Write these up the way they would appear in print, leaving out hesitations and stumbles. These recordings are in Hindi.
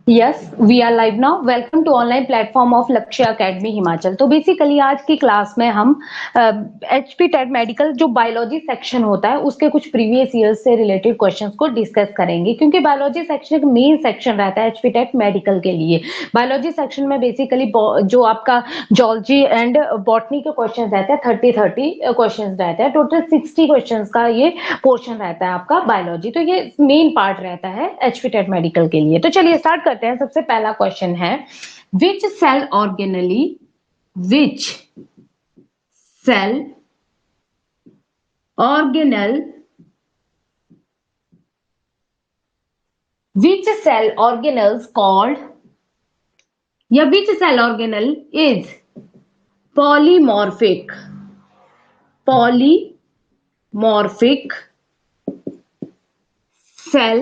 Yes we are live now. Welcome to online platform of Lakshya academy Himachal. तो बेसिकली आज की क्लास में हम एचपी टेट मेडिकल जो बायोलॉजी सेक्शन होता है उसके कुछ प्रीवियस ईयर्स से रिलेटेड क्वेश्चंस को डिस्कस करेंगे, क्योंकि बायोलॉजी सेक्शन एक मेन सेक्शन रहता है एचपी टेट मेडिकल के लिए। बायोलॉजी सेक्शन में बेसिकली जो आपका जूलॉजी एंड बॉटनी के क्वेश्चन रहते हैं 30 क्वेश्चन रहते हैं, टोटल 60 क्वेश्चन का ये पोर्शन रहता है आपका बायोलॉजी। तो ये मेन पार्ट रहता है एचपी टेट मेडिकल के लिए। तो चलिए स्टार्ट करते हैं। सबसे पहला क्वेश्चन है which cell organelle which cell organelles called या which cell organelle is polymorphic cell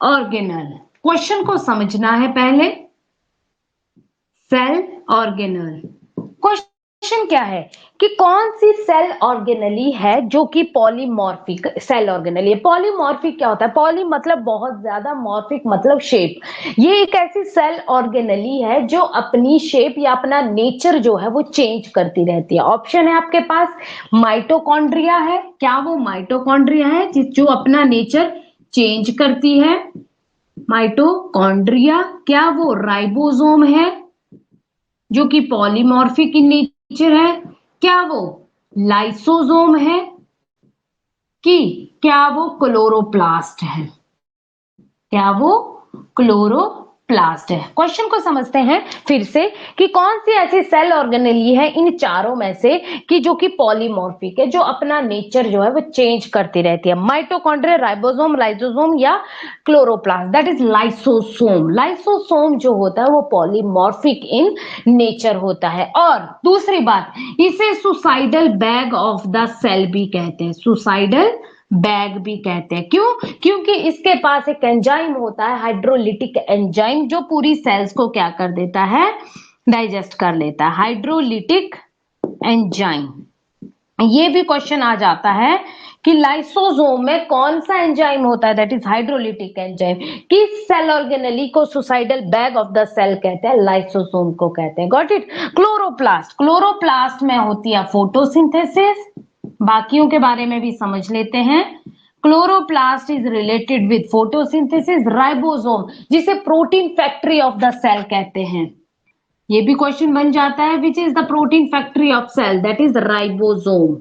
organelle. Question को समझना है पहले। सेल ऑर्गेनल क्वेश्चन क्या है कि कौन सी सेल ऑर्गेनली है जो कि पॉलीमॉर्फिक सेल ऑर्गेनली है। पॉलीमॉर्फिक क्या होता है? पॉली मतलब बहुत ज्यादा, मॉर्फिक मतलब शेप। ये एक ऐसी सेल ऑर्गेनली है जो अपनी शेप या अपना नेचर जो है वो चेंज करती रहती है। ऑप्शन है आपके पास, माइटोकॉन्ड्रिया है। क्या वो माइटोकॉन्ड्रिया है जो अपना नेचर चेंज करती है? माइटोकॉन्ड्रिया। क्या वो राइबोसोम है जो कि पॉलीमॉर्फिक इन नेचर है? क्या वो लाइसोसोम है कि क्या वो क्लोरोप्लास्ट है? क्या वो क्लोरोप्लास्ट है? क्वेश्चन को समझते हैं फिर से कि कौन सी ऐसी सेल ऑर्गेनली है इन चारों में से कि जो कि पॉलीमॉर्फिक है, जो अपना नेचर जो है वो चेंज करती रहती है। माइटोकॉन्ड्रिया, राइबोसोम, लाइसोसोम या chloroplast. That is lysosome. Lysosome जो होता है वो पॉलीमॉर्फिक इन नेचर होता है। और दूसरी बात, इसे suicidal bag of the cell भी कहते हैं। सुसाइडल बैग भी कहते हैं। क्यों? क्योंकि इसके पास एक एंजाइम होता है, हाइड्रोलिटिक एंजाइम, जो पूरी सेल्स को क्या कर देता है? डाइजेस्ट कर लेता है। Hydrolytic enzyme. ये भी क्वेश्चन आ जाता है कि लाइसोसोम में कौन सा एंजाइम होता है? That is hydrolytic enzyme. किस सेल ऑर्गेनली को suicidal bag of the cell कहते हैं? लाइसोसोम को कहते हैं। Got it? क्लोरोप्लास्ट। क्लोरोप्लास्ट में होती है फोटोसिंथेसिस। बाकियों के बारे में भी समझ लेते हैं। Chloroplast is related with photosynthesis. Ribosome जिसे protein factory of the cell कहते हैं। ये भी क्वेश्चन बन जाता है, which is the protein factory of cell? That is ribosome.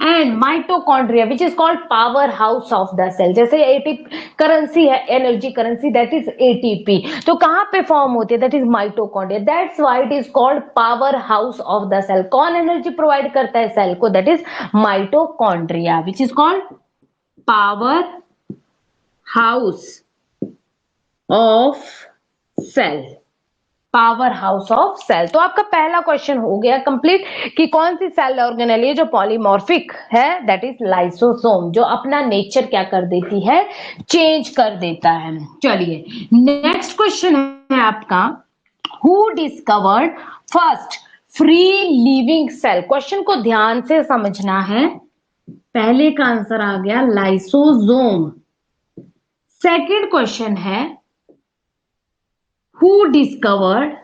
And mitochondria which is called power house of the cell. जैसे एटीपी करेंसी है, energy currency, that is ATP. तो कहां पे फॉर्म होती है? That is mitochondria. That's why it is called power house of the cell. कौन एनर्जी प्रोवाइड करता है सेल को? That is mitochondria which is called power house of cell. Power house of cell. तो आपका पहला क्वेश्चन हो गया कंप्लीट कि कौन सी सेल ऑर्गेनली है जो पॉलीमॉर्फिक है? दैट इज लाइसोसोम, जो अपना नेचर क्या कर देती है? चेंज कर देता है। चलिए नेक्स्ट क्वेश्चन है आपका, who discovered first free living cell? Question को ध्यान से समझना है। पहले का आंसर आ गया लाइसोसोम। सेकेंड क्वेश्चन है who discovered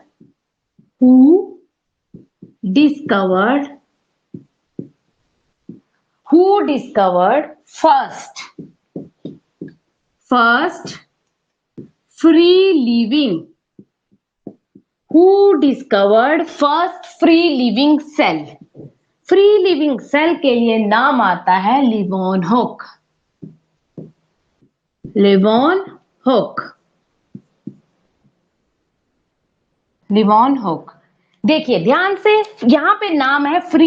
first free living cell? Free living cell के लिए नाम आता है लिवोनहुक। लिवोनहुक। देखिए ध्यान से, यहां पे नाम है फ्री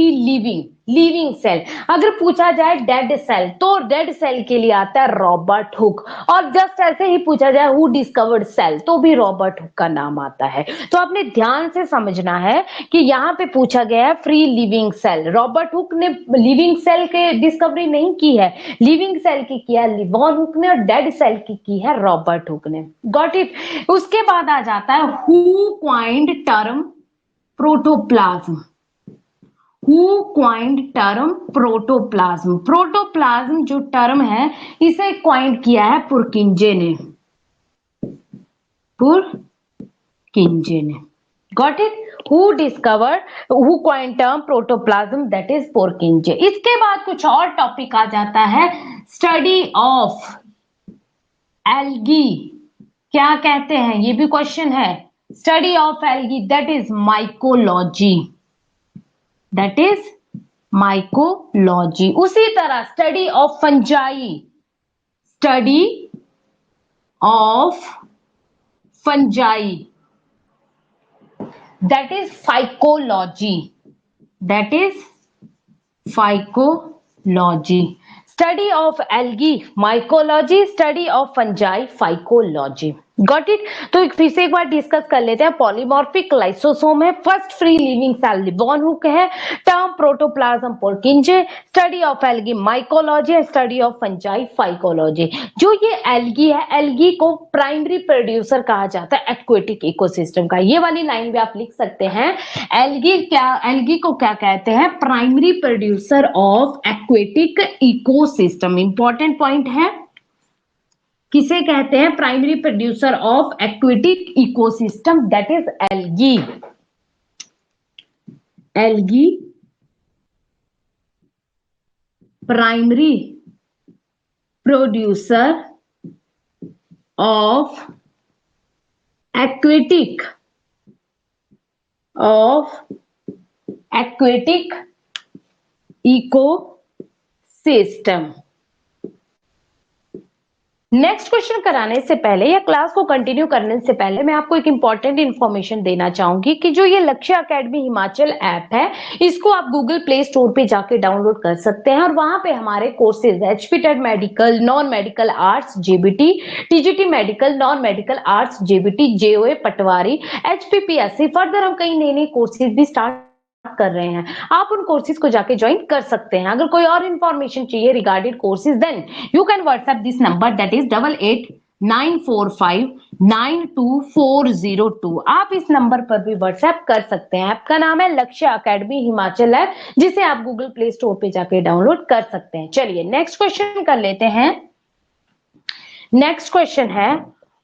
लिविंग सेल। अगर पूछा जाए डेड सेल तो डेड सेल के लिए आता है रॉबर्ट हुक। और जस्ट ऐसे ही पूछा जाए हु डिस्कवर्ड सेल तो भी रॉबर्ट हुक का नाम आता है। तो आपने ध्यान से समझना है कि यहाँ पे पूछा गया है free living cell. Robert Hooke ने लिविंग सेल के डिस्कवरी नहीं की है, लिविंग सेल की किया लिवोन हुक ने, और डेड सेल की है रॉबर्ट हुक ने। Got it? उसके बाद आ जाता है who coined term protoplasm. Who coined term protoplasm? Protoplasm जो टर्म है इसे क्वाइंड किया है पुरकिंजे ने। Purkinje ने. Got it? Who coined term protoplasm, that is Purkinje. इसके बाद कुछ और टॉपिक आ जाता है, स्टडी ऑफ एल्गी. क्या कहते हैं, ये भी क्वेश्चन है. Study of algae, that is mycology. That is mycology. उसी तरह study of fungi, study of fungi, that is phycology. That is phycology. Study of algae, mycology. Study of fungi, phycology. Got it? तो फिर से एक बार डिस्कस कर लेते हैं. पॉलीमॉर्फिक लाइसोसोम है, first free living cell Leeuwenhoek है, term protoplasm Purkinje, study of algae mycology, study of fungi phycology. जो ये एल्गी है, एल्गी को प्राइमरी प्रोड्यूसर कहा जाता है एक्वेटिक इकोसिस्टम का. ये वाली लाइन भी आप लिख सकते हैं. एल्गी को क्या कहते हैं, primary producer of aquatic ecosystem. Important point है, किसे कहते हैं, primary producer of aquatic ecosystem, that is algae. Algae primary producer of aquatic ecosystem. Next question कराने से पहले या क्लास को कंटिन्यू करने से पहले मैं आपको एक इंपॉर्टेंट इंफॉर्मेशन देना चाहूंगी कि जो ये लक्ष्य एकेडमी हिमाचल ऐप है, इसको आप गूगल प्ले स्टोर पे जाके डाउनलोड कर सकते हैं और वहां पे हमारे courses HPTET medical, non medical arts JBT, TGT medical, non medical arts JBT, JOA पटवारी, HPPSC, फर्दर हम कई नए कोर्सेज भी स्टार्ट कर रहे हैं. आप उन कोर्सेज को जाके ज्वाइन कर सकते हैं. अगर कोई और इंफॉर्मेशन चाहिए regarding courses, then you can WhatsApp this number, that is 8894592402. आप इस नंबर पर भी व्हाट्सएप कर सकते हैं. ऐप का नाम है लक्ष्य एकेडमी हिमाचल ऐप, जिसे आप गूगल प्ले स्टोर पे जाके डाउनलोड कर सकते हैं. चलिए नेक्स्ट क्वेश्चन कर लेते हैं. नेक्स्ट क्वेश्चन है,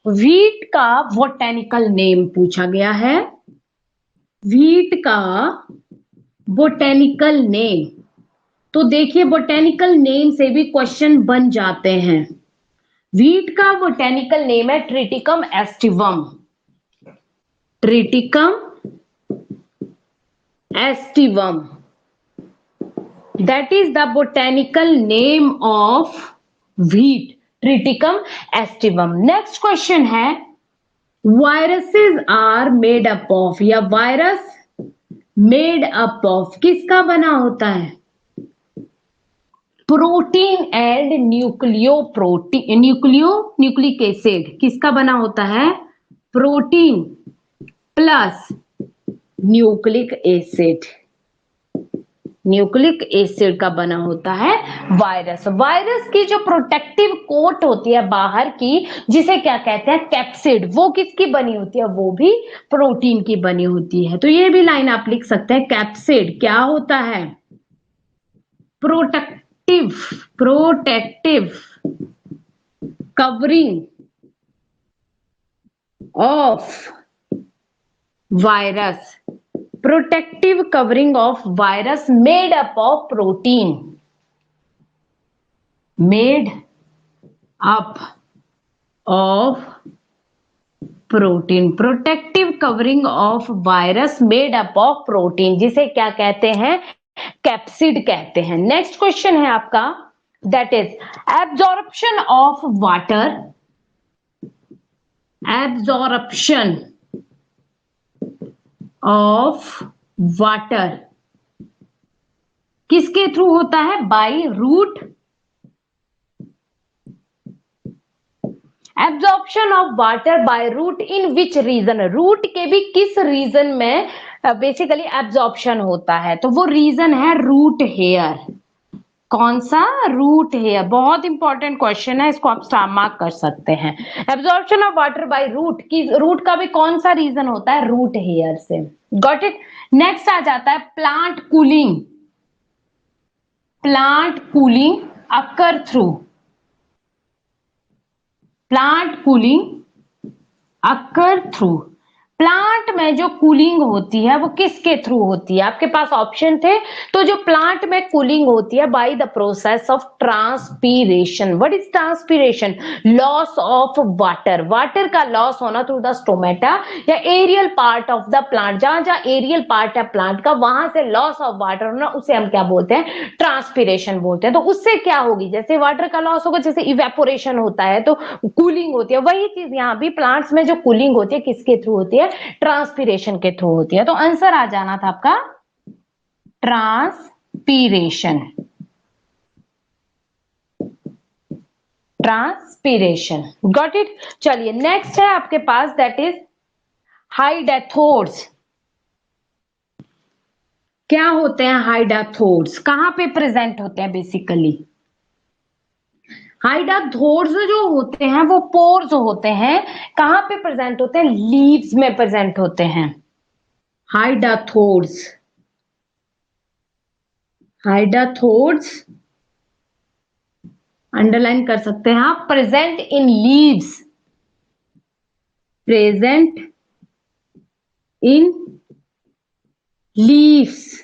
व्हीट का बोटेनिकल नेम पूछा गया है. व्हीट का बोटेनिकल नेम. तो देखिए, बोटेनिकल नेम से भी क्वेश्चन बन जाते हैं. व्हीट का बोटेनिकल नेम है Triticum aestivum. Triticum aestivum, that is the botanical name of wheat, Triticum aestivum. Next question है, viruses are made up of, या वायरस मेड अप ऑफ किसका बना होता है, प्रोटीन एंड न्यूक्लिक एसिड. किसका बना होता है, protein plus nucleic acid. Nucleic acid का बना होता है वायरस. वायरस की जो प्रोटेक्टिव कोट होती है बाहर की, जिसे क्या कहते हैं, कैप्सिड, वो किसकी बनी होती है, वो भी प्रोटीन की बनी होती है. तो ये भी लाइन आप लिख सकते हैं. कैप्सिड क्या होता है, protective covering of virus, protective covering of virus made up of protein, made up of protein, protective covering of virus made up of protein, जिसे क्या कहते हैं, कैप्सिड कहते हैं. नेक्स्ट क्वेश्चन है आपका, that is absorption of water. Absorption of water किसके थ्रू होता है, by root. Absorption of water by root in which region, root के भी किस रीजन में बेसिकली एब्जॉर्प्शन होता है, तो वो रीजन है रूट हेयर. कौन सा, रूट हेयर. बहुत इंपॉर्टेंट क्वेश्चन है, इसको आप स्टार मार्क कर सकते हैं. Absorption of water by root की, रूट का भी कौन सा रीजन होता है, रूट हेयर से. Got it. नेक्स्ट आ जाता है plant cooling. Plant cooling occur through, plant cooling occur through. Plant में जो कूलिंग होती है वो किसके थ्रू होती है? आपके पास ऑप्शन थे, तो जो प्लांट में कूलिंग होती है by the process of transpiration. What is transpiration? Loss of water, water का लॉस होना थ्रू द स्टोमेटा या aerial part of the plant. जहां जहां एरियल पार्ट है प्लांट का, वहां से लॉस ऑफ वाटर होना, उसे हम क्या बोलते हैं? ट्रांसपीरेशन बोलते हैं। तो उससे क्या होगी? जैसे वाटर का लॉस होगा, जैसे इवेपोरेशन होता है तो कूलिंग होती है, वही चीज यहाँ भी प्लांट्स में जो कूलिंग होती है किसके थ्रू होती है? ट्रांसपीरेशन के थ्रू होती है। तो आंसर आ जाना था आपका ट्रांसपीरेशन। Transpiration, got it. चलिए नेक्स्ट है आपके पास, दैट इज हाइडेथोड्स। क्या होते हैं हाइडेथोड्स? कहां पे प्रेजेंट होते हैं बेसिकली? हाइडेथोड्स जो होते हैं वो पोर्स होते हैं। कहां पे प्रेजेंट होते हैं? लीव्स में प्रेजेंट होते हैं हाइडेथोड्स। हाइडेथोड्स अंडरलाइन कर सकते हैं आप। Present in leaves, present in leaves,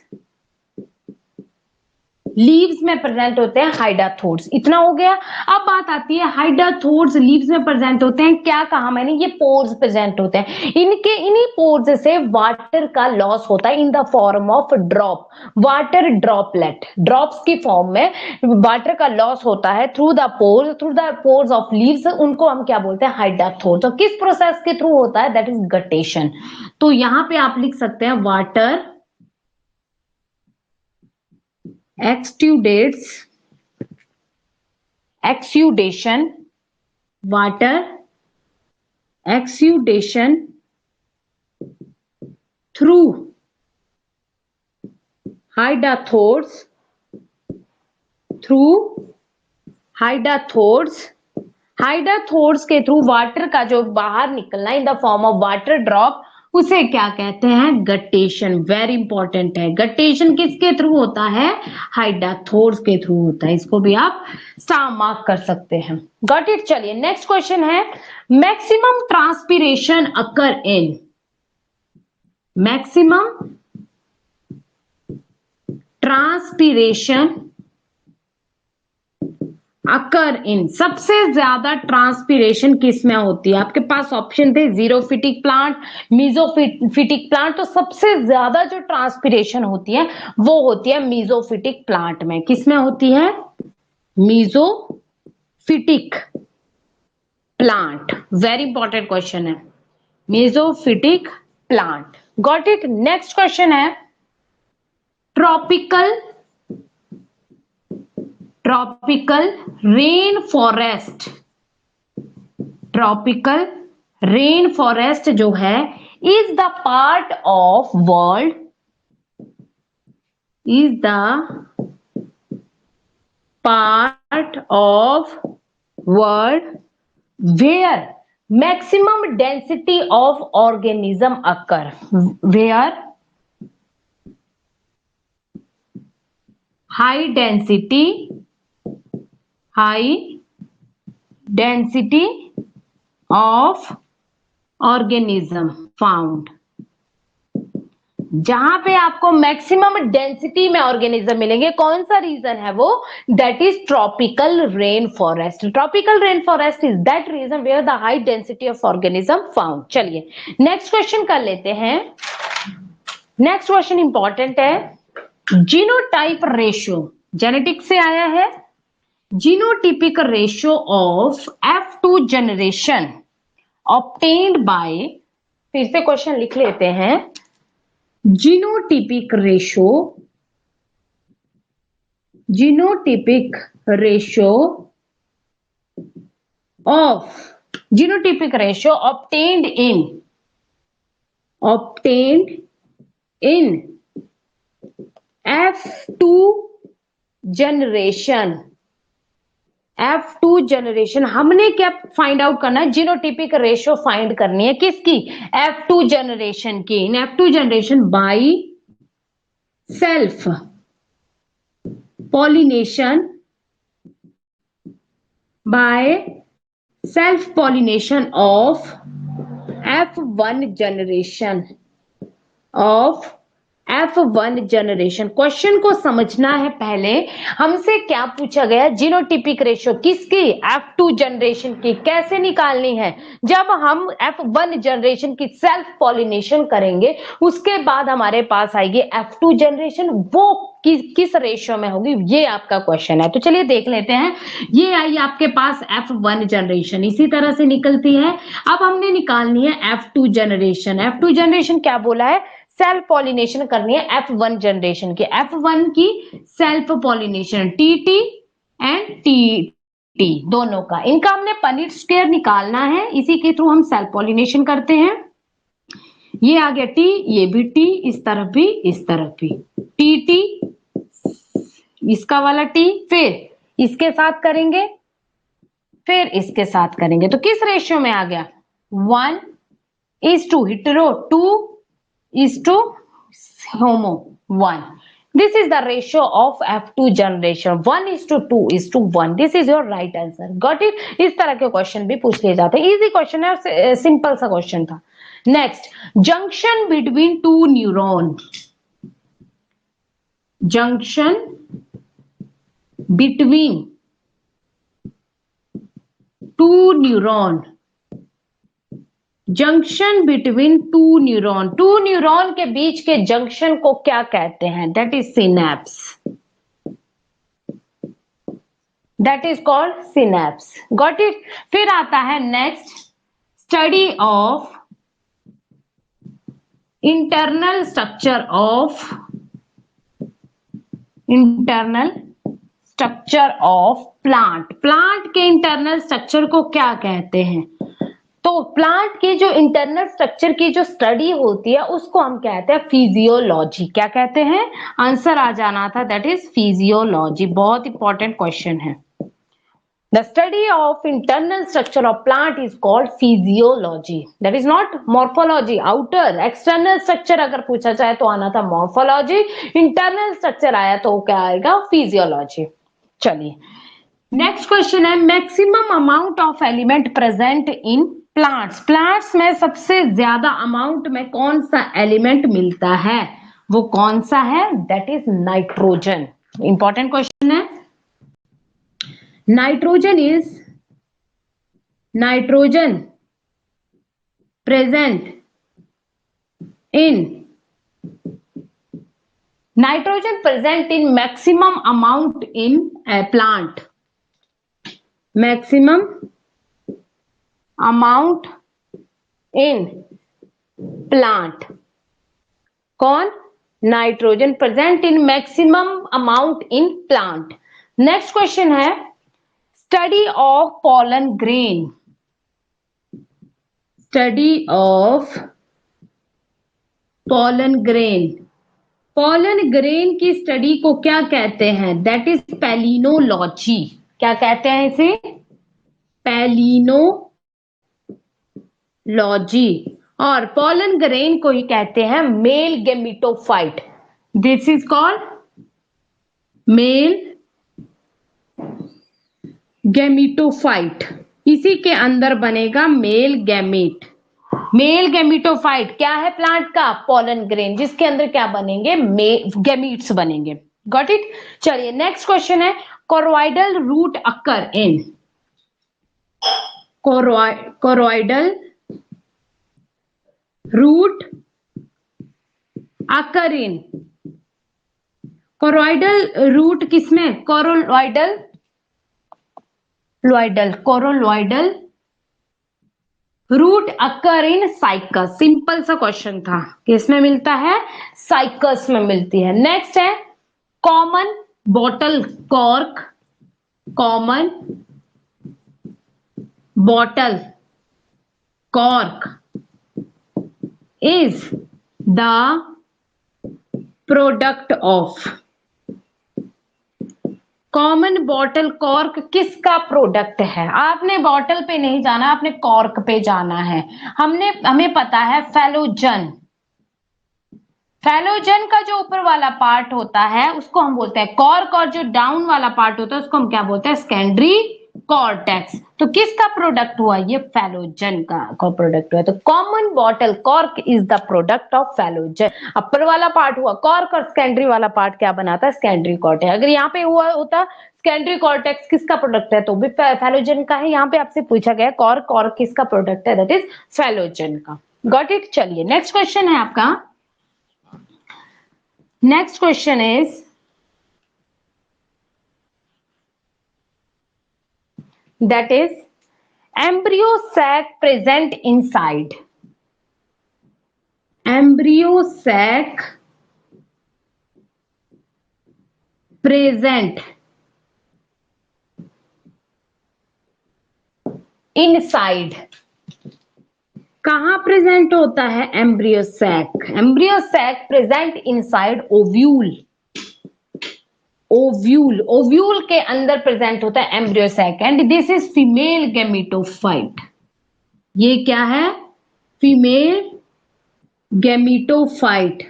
leaves में प्रेजेंट होते हैं हाइडेथोड्स। इतना हो गया। अब बात आती है हाइडेथोड्स लीव्स में प्रेजेंट होते हैं, क्या कहा मैंने? ये पोर्स प्रेजेंट होते हैं। इन्हीं पोर्स से वाटर का लॉस होता है in the form of drop, water droplet, drops की फॉर्म में वाटर का लॉस होता है through the pores of leaves. उनको हम क्या बोलते हैं? हाइडेथोड्स। और किस प्रोसेस के थ्रू होता है? That is guttation. तो यहां पे आप लिख सकते हैं water exudation, water exudation through haidatodes, हाइडेथोड्स के थ्रू वाटर का जो बाहर निकलना in the form of water drop, उसे क्या कहते हैं? गटेशन। वेरी इंपॉर्टेंट है। गटेशन किसके थ्रू होता है? हाइडेथोड्स के थ्रू होता है। इसको भी आप स्टार मार्क कर सकते हैं। Got it. चलिए नेक्स्ट क्वेश्चन है, मैक्सिमम ट्रांसपीरेशन अकर इन, मैक्सिमम ट्रांसपीरेशन अकर इन, सबसे ज्यादा ट्रांसपीरेशन किस में होती है? आपके पास ऑप्शन थे जीरोफिटिक प्लांट, मीजोफिटिक प्लांट। तो सबसे ज्यादा जो ट्रांसपीरेशन होती है वो होती है मीजोफिटिक प्लांट में। किस में होती है? Mesophytic plant. Very important question है, mesophytic plant. Got it. Next question है, tropical rain forest, tropical rain forest जो है is the part of world, is the part of world where maximum density of organism occur, where high density of organism found. जहां पे आपको मैक्सिमम डेंसिटी में ऑर्गेनिज्म मिलेंगे, कौन सा रीजन है वो? That is tropical rain forest. Tropical rain forest is that region where the high density of organism found. चलिए नेक्स्ट क्वेश्चन कर लेते हैं। नेक्स्ट क्वेश्चन इंपॉर्टेंट है, जीनोटाइप रेशियो, जेनेटिक्स से आया है। Genotypic ratio of F2 generation obtained by, फिर से क्वेश्चन लिख लेते हैं, genotypic ratio obtained in F2 generation. हमने क्या फाइंड आउट करना है? जीनोटिपिक रेशियो फाइंड करनी है किसकी? F2 जनरेशन की। इन F2 generation by self pollination of F1 generation of F1 generation. Question को समझना है पहले, हमसे क्या पूछा गया, जीनोटिपिक रेशियो किसकी, F2 जनरेशन की। कैसे निकालनी है, जब हम F1 जनरेशन की सेल्फ पॉलिनेशन करेंगे उसके बाद हमारे पास आएगी F2 जनरेशन, वो किस रेशियो में होगी, ये आपका क्वेश्चन है। तो चलिए देख लेते हैं। ये आई आपके पास F1 जनरेशन, इसी तरह से निकलती है। अब हमने निकालनी है F2 जनरेशन। F2 जनरेशन क्या बोला है, सेल्फ पॉलिनेशन करनी है F1 जनरेशन की। F1 की self pollination TT and T दोनों का, इनका हमने पनिट स्क्वायर निकालना है, इसी के थ्रू हम सेल्फ पॉलिनेशन करते हैं। ये आ गया टी, ये भी टी, इस तरफ भी इस तरफ भी टी, इसका वाला टी, फिर इसके साथ करेंगे, फिर इसके साथ करेंगे, तो किस रेशियो में आ गया, 1:2 हिटेरो, 2:1 होमो 1. This is the ratio of F2 generation, 1:2:1. This is your right answer. Got it? इस तरह के क्वेश्चन भी पूछ लिए जाते हैं, इजी क्वेश्चन है, सिंपल सा क्वेश्चन था। Next, junction between two neuron, junction between two neuron, junction between two neuron, two neuron के बीच के जंक्शन को क्या कहते हैं, that is synapse, that is called synapse. Got it? फिर आता है next, study of internal structure of, internal structure of plant, plant के इंटरनल स्ट्रक्चर को क्या कहते हैं, तो प्लांट के जो इंटरनल स्ट्रक्चर की जो स्टडी होती है उसको हम कहते हैं फिजियोलॉजी। क्या कहते हैं, आंसर आ जाना था, दैट इज फिजियोलॉजी। बहुत इंपॉर्टेंट क्वेश्चन है। The study of internal structure of plant is called physiology, that is not morphology. Outer external structure अगर पूछा जाए तो आना था मॉर्फोलॉजी, इंटरनल स्ट्रक्चर आया तो क्या आएगा, फिजियोलॉजी। चलिए नेक्स्ट क्वेश्चन है, maximum amount of element present in plants, plants में सबसे ज्यादा अमाउंट में कौन सा एलिमेंट मिलता है, वो कौन सा है, that is nitrogen. Important question है। Nitrogen is, nitrogen present in, nitrogen present in maximum amount in plant, maximum amount in plant, कौन, nitrogen present in maximum amount in plant. Next question है, study of pollen grain, study of pollen grain, pollen grain की स्टडी को क्या कहते हैं, दैट इज पैलिनोलॉजी। क्या कहते हैं इसे, पैलिनोलॉजी। और पॉलन ग्रेन को ही कहते हैं male gametophyte, this is called male gametophyte, इसी के अंदर बनेगा मेल गैमीट। मेल गेमिटोफाइट क्या है प्लांट का, पॉलन ग्रेन, जिसके अंदर क्या बनेंगे, गैमीट्स बनेंगे। Got it? चलिए नेक्स्ट क्वेश्चन है, coralloid root occur in, coralloid root occur in, coralloid root किसमें, कोरोलॉइडल, लॉइडल, coralloid root occur in Cycas. Simple सा क्वेश्चन था, किसमें मिलता है, साइकस में मिलती है। नेक्स्ट है, common bottle cork, common bottle cork is the product of, common bottle cork किसका प्रोडक्ट है, आपने बॉटल पे नहीं जाना, आपने कॉर्क पे जाना है। हमें पता है फैलोजन, फैलोजन का जो ऊपर वाला पार्ट होता है उसको हम बोलते हैं कॉर्क, और जो डाउन वाला पार्ट होता है उसको हम क्या बोलते हैं, सेकेंडरी कॉर्टेक्स। तो किसका प्रोडक्ट हुआ? ये फैलोजन का प्रोडक्ट हुआ। तो common bottle cork is the product of phellogen. Upper वाला पार्ट हुआ कॉर्क और सेकेंडरी वाला पार्ट क्या बनाता है? Secondary cortex. अगर यहाँ पे हुआ होता सेकेंडरी कॉर्टेक्स किसका प्रोडक्ट है तो भी फैलोजन का है। यहाँ पे आपसे पूछा गया कॉर्क किसका प्रोडक्ट है? दैट इज फैलोजन का। Got it. चलिए नेक्स्ट क्वेश्चन है आपका। Next question is that is embryo sac present inside, embryo sac present inside। कहां प्रेजेंट होता है embryo sac? Embryo sac present inside ovule. Ovule के अंदर प्रेजेंट होता है embryo sac and this is female gametophyte. ये क्या है? Female gametophyte.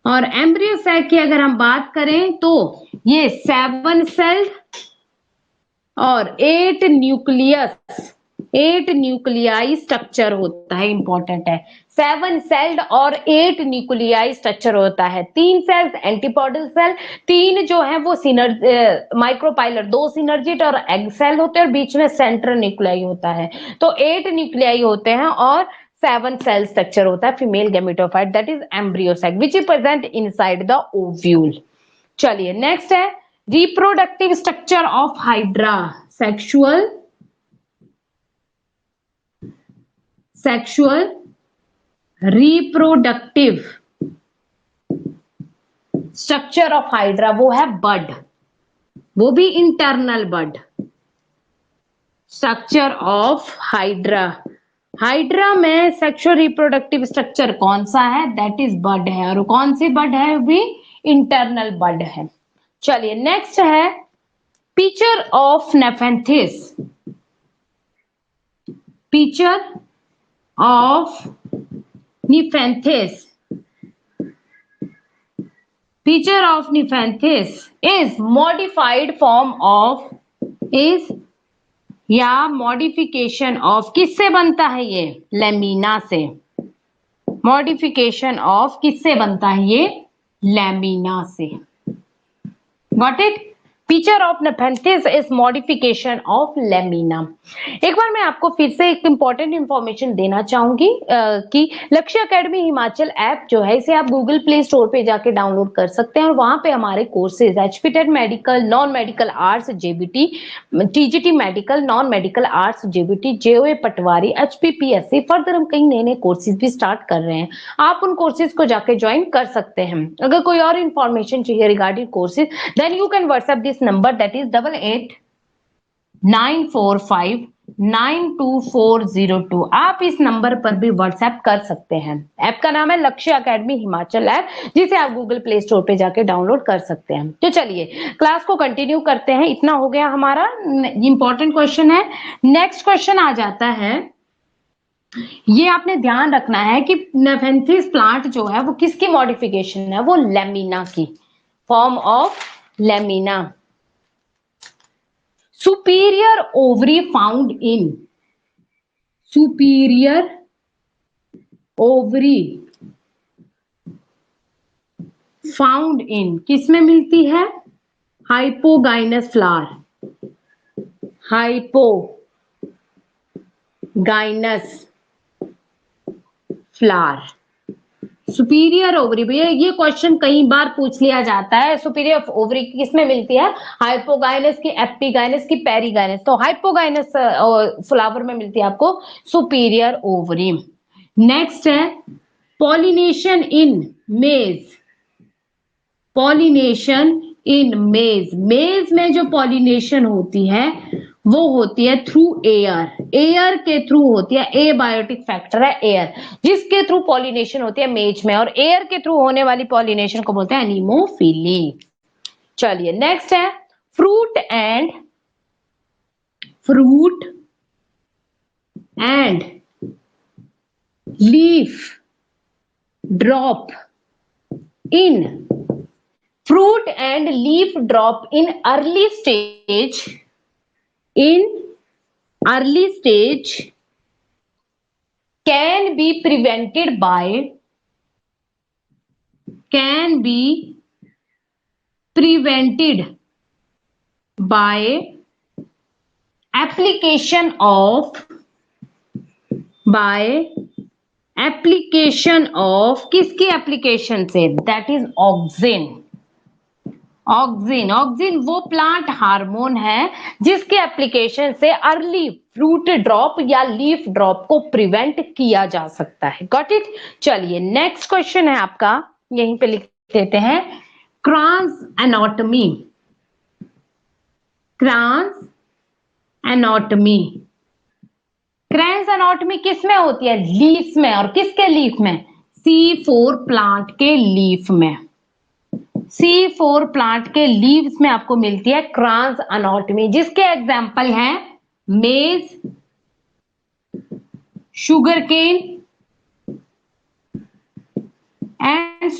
और एम्ब्रियो सैक की अगर हम बात करें तो ये 7 सेल्ड और 8 न्यूक्लियाई स्ट्रक्चर होता है। इंपॉर्टेंट है। 7 सेल्ड और 8 न्यूक्लियाई स्ट्रक्चर होता है। 3 सेल्स एंटीपोडल सेल, 3 जो है वो माइक्रोपाइलर, 2 सिनर्जिट और एग सेल होते हैं और बीच में सेंट्रल न्यूक्लियाई होता है। तो 8 न्यूक्लियाई होते हैं और 7 सेल स्ट्रक्चर होता है female gametophyte that is embryo sac which is present inside the ovule. चलिए नेक्स्ट है reproductive structure of hydra. Sexual reproductive structure of hydra वो है बड, वो भी internal bud. Structure of hydra, hydra में सेक्सुअल रिप्रोडक्टिव स्ट्रक्चर कौन सा है? दैट इज बड है। और कौन सी बड है? भी इंटरनल बड है। चलिए नेक्स्ट है picture of नेफेंथिस। Picture of नेफेंथिस, picture of Nepenthes is modified form of is या मॉडिफिकेशन ऑफ किससे बनता है? ये लैमिना से। मॉडिफिकेशन ऑफ किससे बनता है? ये लैमिना से। Got it. Picture of नेफेंथिस is modification of lamina. एक बार मैं आपको फिर से एक इंपॉर्टेंट इंफॉर्मेशन देना चाहूंगी कि लक्ष्य एकेडमी हिमाचल ऐप जो है इसे आप गूगल प्ले स्टोर पे जाके डाउनलोड कर सकते हैं और वहां पे हमारे courses HPTET medical, non medical arts JBT, TGT medical, non medical arts JBT, JOA patwari, HPPSC, further हम कई नए नए कोर्सेज भी स्टार्ट कर रहे हैं। आप उन कोर्सेज को जाके ज्वाइन कर सकते हैं। अगर कोई और इन्फॉर्मेशन चाहिए regarding courses then you can WhatsApp this number that is 8894592402। आप इस नंबर पर भी व्हाट्सएप कर सकते हैं। ऐप का नाम है लक्ष्य एकेडमी हिमाचल ऐप, जिसे आप गूगल प्ले स्टोर पे जाके डाउनलोड कर सकते हैं। तो चलिए क्लास को कंटिन्यू करते हैं। इतना हो गया हमारा, इंपॉर्टेंट क्वेश्चन है। नेक्स्ट क्वेश्चन आ जाता है, ये आपने ध्यान रखना है कि नेफेंथिस प्लांट जो है वो किसकी मॉडिफिकेशन है? वो लैमिना की, form of lamina. superior ovary found in, superior ovary found in किसमें मिलती है? Hypogynous flower, hypogynous flower. Superior ovary, भैया ये क्वेश्चन कई बार पूछ लिया जाता है। सुपीरियर ओवरी किसमें मिलती है? हाइपोगाइनस की, एपिगाइनस की, पेरिगाइनस। तो हाइपोगाइनस फ्लावर में मिलती है आपको सुपीरियर ओवरी। नेक्स्ट है पॉलिनेशन इन मेज, पॉलिनेशन इन मेज। मेज में जो पॉलिनेशन होती है वो होती है थ्रू एयर, एयर के थ्रू होती है। एबायोटिक फैक्टर है एयर, जिसके थ्रू पॉलिनेशन होती है मेज में, और एयर के थ्रू होने वाली पॉलिनेशन को बोलते हैं एनीमोफिली। चलिए नेक्स्ट है fruit and leaf drop in fruit and leaf drop in early stage can be prevented by application of किसकी एप्लीकेशन से, दैट इज ऑक्सिन। ऑक्सिन वो प्लांट हार्मोन है जिसके एप्लीकेशन से अर्ली फ्रूट ड्रॉप या लीफ ड्रॉप को प्रिवेंट किया जा सकता है। Got it. चलिए नेक्स्ट क्वेश्चन है आपका, यहीं पे लिख देते हैं, क्रांस एनाटॉमी। क्रैंस एनाटॉमी किस में होती है, लीफ में। और किसके लीफ में, C4 प्लांट के लीफ में। C4 प्लांट के लीव्स में आपको मिलती है क्रैंस एनाटॉमी, जिसके एग्जांपल हैं मेज, शुगर केन एंड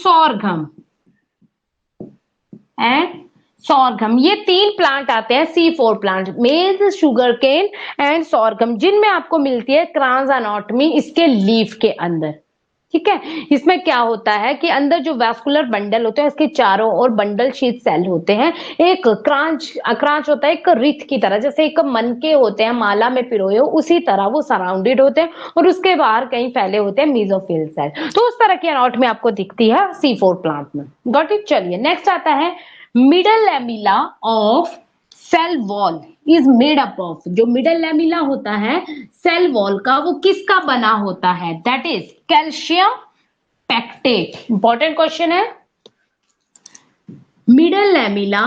sorghum। ये 3 प्लांट आते हैं C4 प्लांट, मेज, शुगर केन एंड sorghum, जिनमें आपको मिलती है क्रैंस एनाटॉमी इसके लीफ के अंदर। ठीक है, इसमें क्या होता है कि अंदर जो वैस्कुलर बंडल होते हैं इसके चारों ओर बंडल शीथ सेल होते हैं। एक क्रांच होता है एक रिथ की तरह, जैसे एक मनके होते हैं माला में पिरोए हो, उसी तरह वो सराउंडेड होते हैं और उसके बाहर कहीं फैले होते हैं मेसोफिल सेल। तो उस तरह की एनाटॉमी आपको दिखती है C4 प्लांट में। Got it. चलिए नेक्स्ट आता है, middle lamella of cell wall is made up of. जो मिडल लैमिला होता है सेल वॉल का, वो किसका बना होता है, that is calcium pectate. Important question है। Middle lamella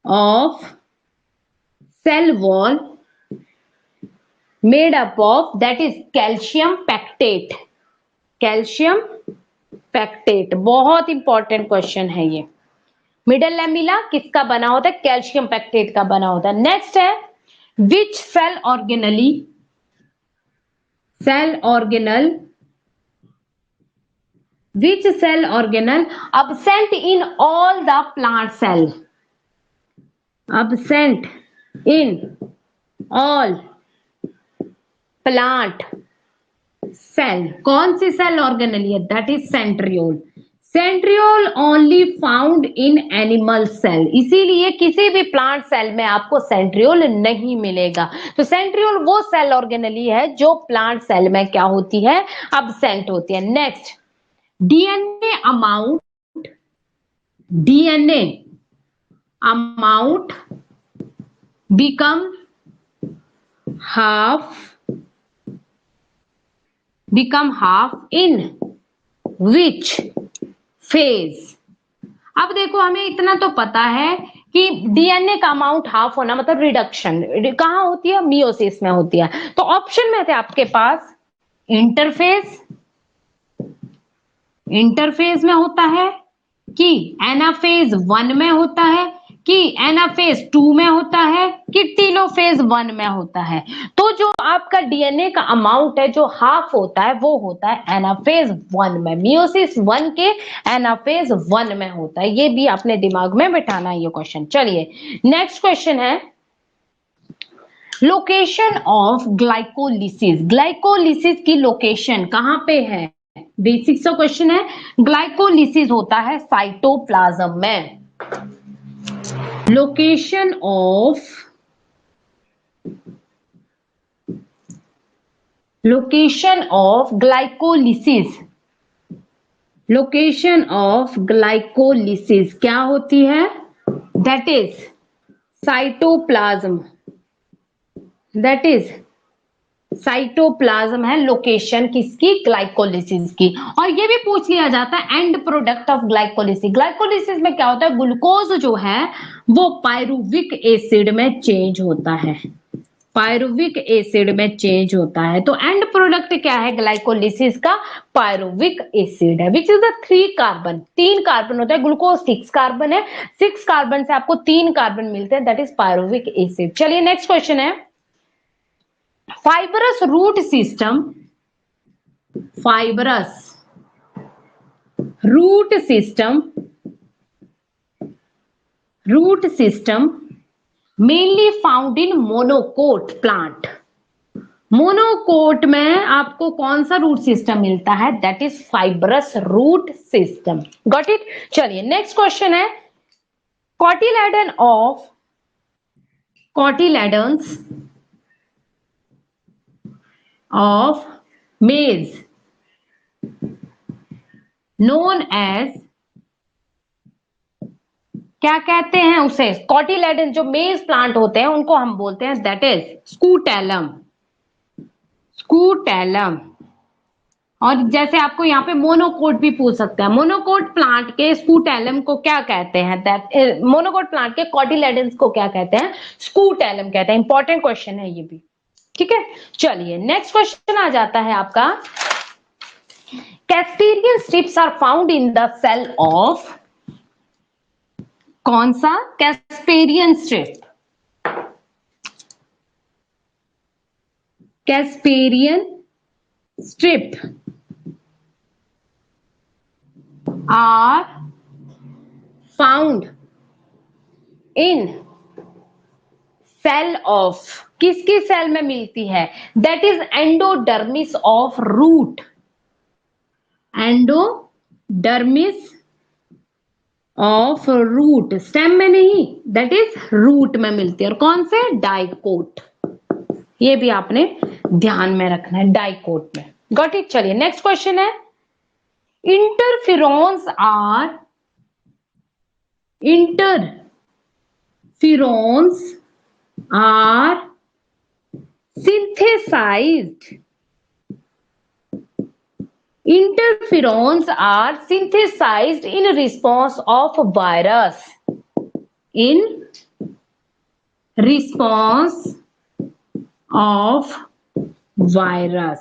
of cell wall made up of, that is calcium pectate. बहुत इंपॉर्टेंट क्वेश्चन है ये। मिडल लैमिला किसका बना होता है, कैल्शियम पैक्टेट का बना होता है। नेक्स्ट है, which cell organelle absent in all the plant cell, absent in all plant cell। कौन सी सेल ऑर्गेनल है, that is centriole only found in animal cell. इसीलिए किसी भी प्लांट सेल में आपको सेंट्रियोल नहीं मिलेगा। तो सेंट्रियोल वो सेल ऑर्गेनली है जो प्लांट सेल में क्या होती है, अब्सेंट होती है। Next, DNA amount become half in which phase। अब देखो हमें इतना तो पता है कि डीएनए का अमाउंट हाफ होना मतलब रिडक्शन कहां होती है, मियोसिस में होती है। तो ऑप्शन में थे आपके पास इंटरफेज में होता है, कि एनाफेज 1 में होता है, कि एनाफेज 2 में होता है, कि टेलोफेज 1 में होता है। तो जो आपका डीएनए का अमाउंट है जो हाफ होता है वो होता है एनाफेज 1 में, मियोसिस 1 के एनाफेज 1 में होता है। ये भी आपने दिमाग में बिठाना है ये क्वेश्चन। चलिए नेक्स्ट क्वेश्चन है, लोकेशन ऑफ ग्लाइकोलिसिस की लोकेशन कहां पे है, बेसिक सा क्वेश्चन है। ग्लाइकोलिसिस होता है साइटोप्लाज्म में। लोकेशन ऑफ ग्लाइकोलिसिस क्या होती है, दैट इज साइटोप्लाज्म है लोकेशन किसकी, ग्लाइकोलिसिस की। और ये भी पूछ लिया जाता है एंड प्रोडक्ट ऑफ ग्लाइकोलिसिस में क्या होता है, ग्लूकोज जो है वो पायरुविक एसिड में चेंज होता है। तो एंड प्रोडक्ट क्या है ग्लाइकोलिसिस का, पायरुविक एसिड है, विच इज द 3 कार्बन होता है। ग्लूकोज 6 कार्बन है, 6 कार्बन से आपको 3 कार्बन मिलते हैं, दैट इज पायरुविक एसिड। चलिए नेक्स्ट क्वेश्चन है, fibrous root system, fibrous root system, root system mainly found in monocot plant. Monocot में आपको कौन सा रूट सिस्टम मिलता है? That is fibrous root system. Got it? चलिए नेक्स्ट क्वेश्चन है, cotyledon of, cotyledons of maize known as, क्या कहते हैं उसे? कोटिलेडन जो मेज प्लांट होते हैं उनको हम बोलते हैं दैट इज स्कूटेलम, स्कूटेलम। और जैसे आपको यहाँ पे मोनोकोट भी पूछ सकता है, मोनोकोट प्लांट के स्कूटेलम को क्या कहते हैं? दैट मोनोकोट प्लांट के कोटिलेडन्स को क्या कहते हैं? स्कूटेलम कहते हैं। इंपॉर्टेंट क्वेश्चन है ये भी, ठीक है। चलिए नेक्स्ट क्वेश्चन आ जाता है आपका, Casparian strips are found in the cell of, कौन सा? Casparian strip, Casparian strip are found in cell of, किसकी सेल में मिलती है? That is endodermis of root, endodermis of root, stem में नहीं, दैट इज रूट में मिलती है। और कौन से? डाइकोट, ये भी आपने ध्यान में रखना है, डाइकोट में। Got it? चलिए नेक्स्ट क्वेश्चन है, interferons are, interferons are synthesized, interferons are synthesized in response of virus, in response of virus।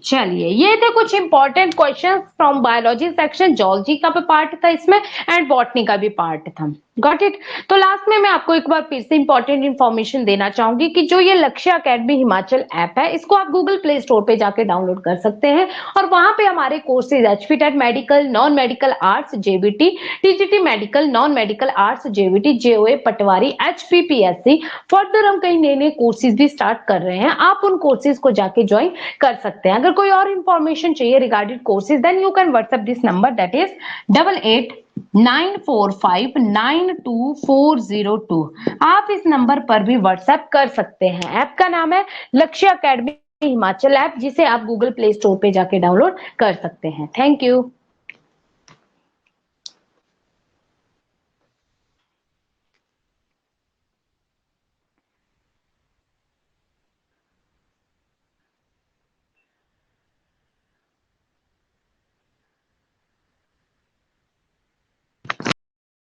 चलिए ये थे कुछ important questions from biology section, zoology का भी पार्ट था इसमें एंड बॉटनी का भी पार्ट था। Got it? तो लास्ट में मैं आपको एक बार फिर से इंपॉर्टेंट इंफॉर्मेशन देना चाहूंगी कि जो ये लक्ष्य एकेडमी हिमाचल ऐप है, इसको आप गूगल प्ले स्टोर पे जाके डाउनलोड कर सकते हैं और वहां पे हमारे courses HPTET medical, non medical arts JBT, TGT medical, non medical arts JBT, JOA patwari, HPPSC, further हम कई नए कोर्सेज भी स्टार्ट कर रहे हैं, आप उन कोर्सेज को जाके ज्वाइन कर सकते हैं। अगर कोई और इंफॉर्मेशन चाहिए regarding courses, then you can WhatsApp this number, that is 8894592402। आप इस नंबर पर भी व्हाट्सएप कर सकते हैं। ऐप का नाम है लक्ष्य एकेडमी हिमाचल ऐप, जिसे आप गूगल प्ले स्टोर पे जाके डाउनलोड कर सकते हैं। Thank you.